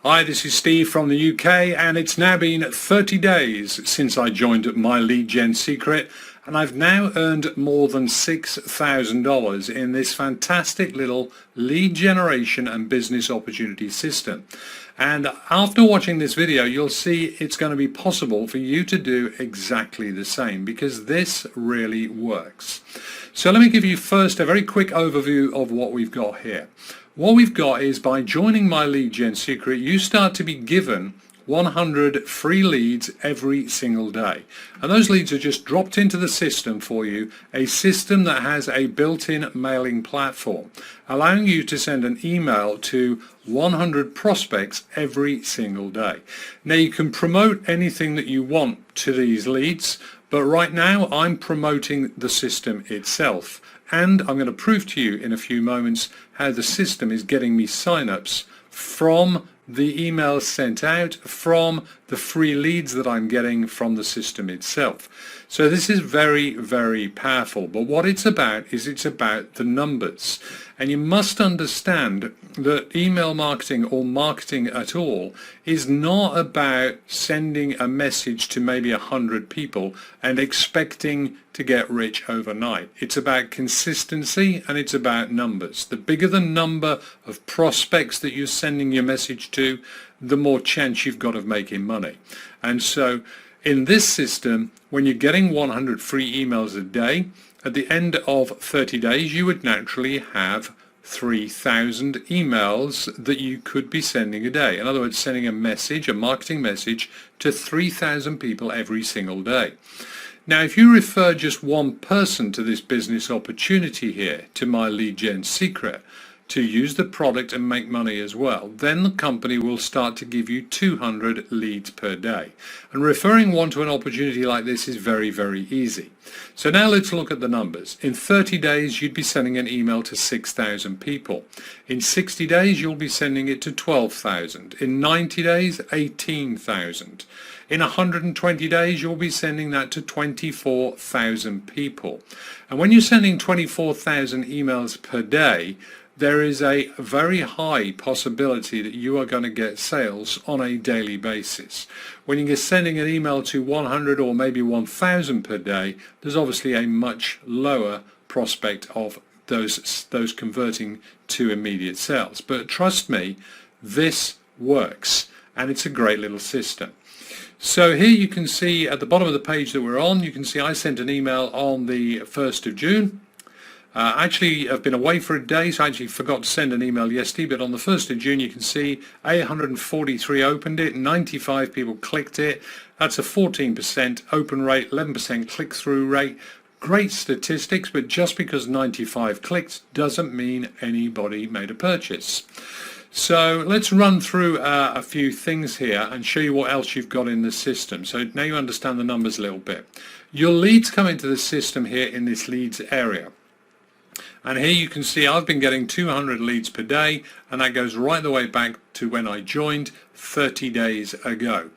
Hi, this is Steve from the UK, and it's now been 30 days since I joined my lead gen secret, and I've now earned more than $6,000 in this fantastic little lead generation and business opportunity system. And after watching this video, you'll see it's going to be possible for you to do exactly the same, because this really works. So let me give you first a very quick overview of what we've got here. What we've got is, by joining my lead gen secret, you start to be given 100 free leads every single day, and those leads are just dropped into the system for you, a system that has a built-in mailing platform allowing you to send an email to 100 prospects every single day. Now, you can promote anything that you want to these leads, but right now I'm promoting the system itself, and I'm going to prove to you in a few moments how the system is getting me sign-ups from the emails sent out, from the free leads that I'm getting from the system itself. So this is very, very powerful. But what it's about is it's about the numbers. And you must understand that email marketing, or marketing at all, is not about sending a message to maybe 100 people and expecting to get rich overnight. It's about consistency, and it's about numbers. The bigger the number of prospects that you're sending your message to, the more chance you've got of making money. And so in this system, when you're getting 100 free emails a day, at the end of 30 days, you would naturally have 3,000 emails that you could be sending a day. In other words, sending a message, a marketing message, to 3,000 people every single day. Now, if you refer just one person to this business opportunity here, to my lead gen secret, to use the product and make money as well, then the company will start to give you 200 leads per day. And referring one to an opportunity like this is very, very easy. So now let's look at the numbers. In 30 days, you'd be sending an email to 6,000 people. In 60 days, you'll be sending it to 12,000. In 90 days, 18,000. In 120 days, you'll be sending that to 24,000 people. And when you're sending 24,000 emails per day, there is a very high possibility that you are going to get sales on a daily basis. When you're sending an email to 100 or maybe 1,000 per day, there's obviously a much lower prospect of those converting to immediate sales. But trust me, this works, and it's a great little system. So here you can see at the bottom of the page that we're on, you can see I sent an email on the 1st of June. Actually, I've been away for a day, so I actually forgot to send an email yesterday, but on the 1st of June you can see 843 opened it, 95 people clicked it. That's a 14% open rate, 11% click-through rate. Great statistics, but just because 95 clicked doesn't mean anybody made a purchase. So let's run through a few things here and show you what else you've got in the system. So now you understand the numbers a little bit. Your leads come into the system here in this leads area. And here you can see I've been getting 200 leads per day, and that goes right the way back to when I joined 30 days ago.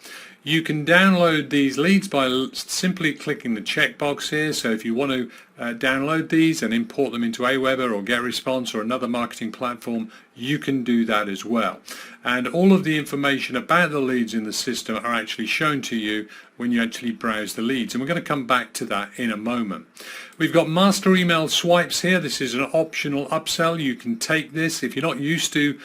You can download these leads by simply clicking the checkbox here. So if you want to download these and import them into Aweber or GetResponse or another marketing platform, you can do that as well. And all of the information about the leads in the system are actually shown to you when you actually browse the leads. And we're going to come back to that in a moment. We've got master email swipes here. This is an optional upsell. You can take this if you're not used to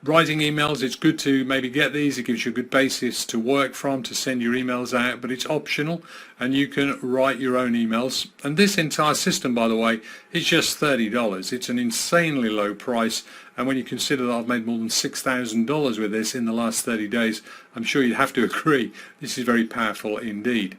writing emails. It's good to maybe get these. It gives you a good basis to work from, to send your emails out, but it's optional and you can write your own emails. And this entire system, by the way, is just $30. It's an insanely low price, and when you consider that I've made more than $6,000 with this in the last 30 days, I'm sure you'd have to agree this is very powerful indeed.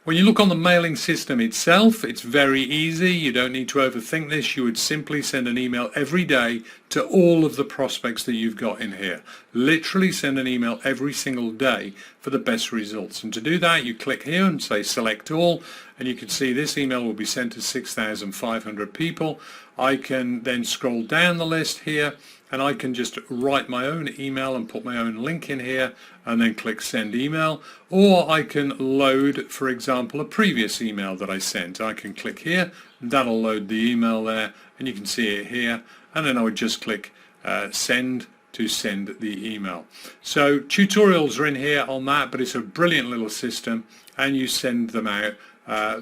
When you look on the mailing system itself, it's very easy. You don't need to overthink this. You would simply send an email every day to all of the prospects that you've got in here. Literally send an email every single day for the best results. And to do that, you click here and say select all, and you can see this email will be sent to 6,500 people. I can then scroll down the list here, and I can just write my own email and put my own link in here and then click send email, or I can load, for example, a previous email that I sent. I can click here, that'll load the email there, and you can see it here, and then I would just click send to send the email. So tutorials are in here on that, but it's a brilliant little system, and you send them out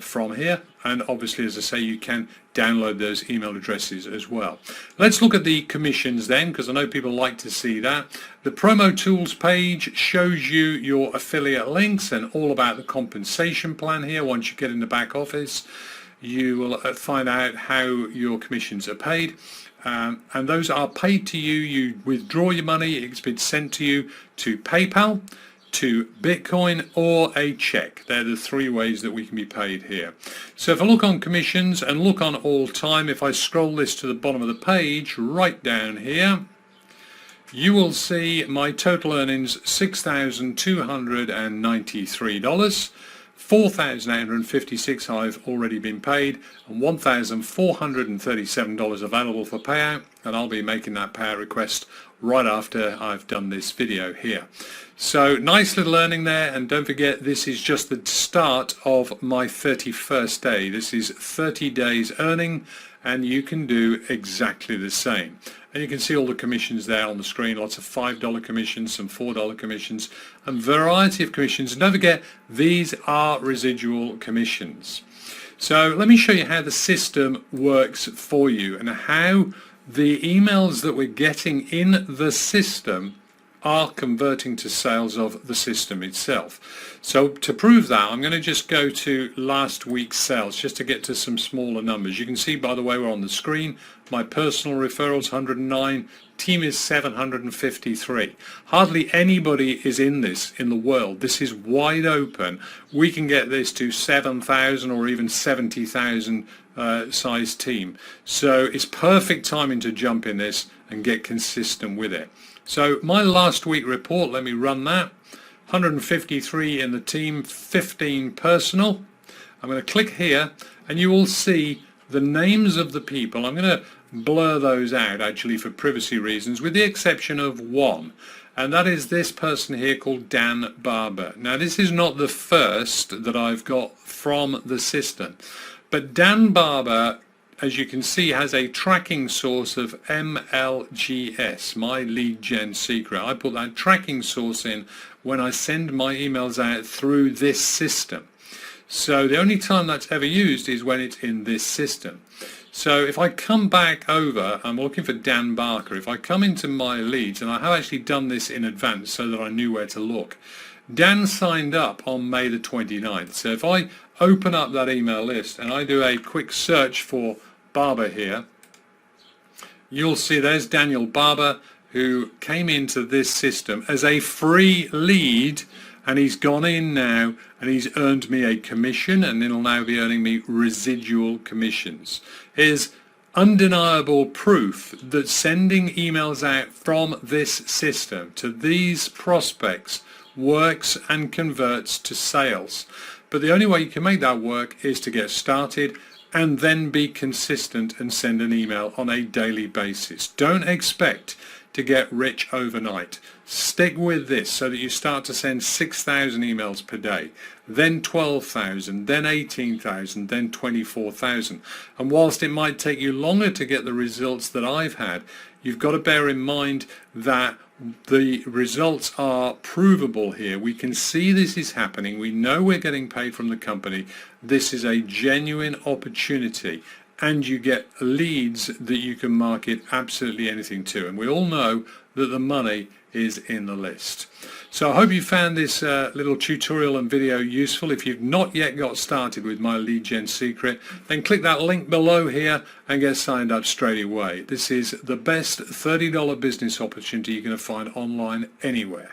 from here, and obviously, as I say, you can download those email addresses as well. Let's look at the commissions then, because I know people like to see that. The promo tools page shows you your affiliate links and all about the compensation plan here. Once you get in the back office, you will find out how your commissions are paid. And those are paid to you. You withdraw your money, it's been sent to you to PayPal, to Bitcoin, or a check. They're the three ways that we can be paid here. So if I look on commissions and look on all time, if I scroll this to the bottom of the page, right down here, you will see my total earnings, $6,293. 4,856 I've already been paid, and $1,437 available for payout, and I'll be making that payout request right after I've done this video here. So nice little earning there, and don't forget, this is just the start of my 31st day. This is 30 days earning, and you can do exactly the same. And you can see all the commissions there on the screen, lots of $5 commissions, some $4 commissions, and variety of commissions. And don't forget, these are residual commissions. So let me show you how the system works for you and how the emails that we're getting in the system are converting to sales of the system itself. So to prove that, I'm going to just go to last week's sales just to get to some smaller numbers. You can see, by the way, we're on the screen, my personal referrals 109, team is 753. Hardly anybody is in this in the world. This is wide open. We can get this to 7,000 or even 70,000 size team. So it's perfect timing to jump in this and get consistent with it. So my last week report, let me run that. 153 in the team, 15 personal. I'm going to click here and you will see the names of the people. I'm going to blur those out actually for privacy reasons, with the exception of one, and that is this person here called Dan Barber. Now this is not the first that I've got from the system, but Dan Barber, as you can see, has a tracking source of MLGS, my lead gen secret. I put that tracking source in when I send my emails out through this system. So the only time that's ever used is when it's in this system. So if I come back over, I'm looking for Dan Barker. If I come into my leads, and I have actually done this in advance so that I knew where to look. Dan signed up on May the 29th. So if I open up that email list and I do a quick search for Barber here, you'll see there's Daniel Barber, who came into this system as a free lead, and he's gone in now and he's earned me a commission, and he'll now be earning me residual commissions. Here's undeniable proof that sending emails out from this system to these prospects works and converts to sales. But the only way you can make that work is to get started and then be consistent and send an email on a daily basis. Don't expect to get rich overnight. Stick with this so that you start to send 6,000 emails per day, then 12,000, then 18,000, then 24,000. And whilst it might take you longer to get the results that I've had, you've got to bear in mind that the results are provable here. We can see this is happening. We know we're getting paid from the company. This is a genuine opportunity, and you get leads that you can market absolutely anything to. And we all know that the money is in the list. So I hope you found this little tutorial and video useful. If you've not yet got started with my lead gen secret, then click that link below here and get signed up straight away. This is the best $30 business opportunity you're going to find online anywhere.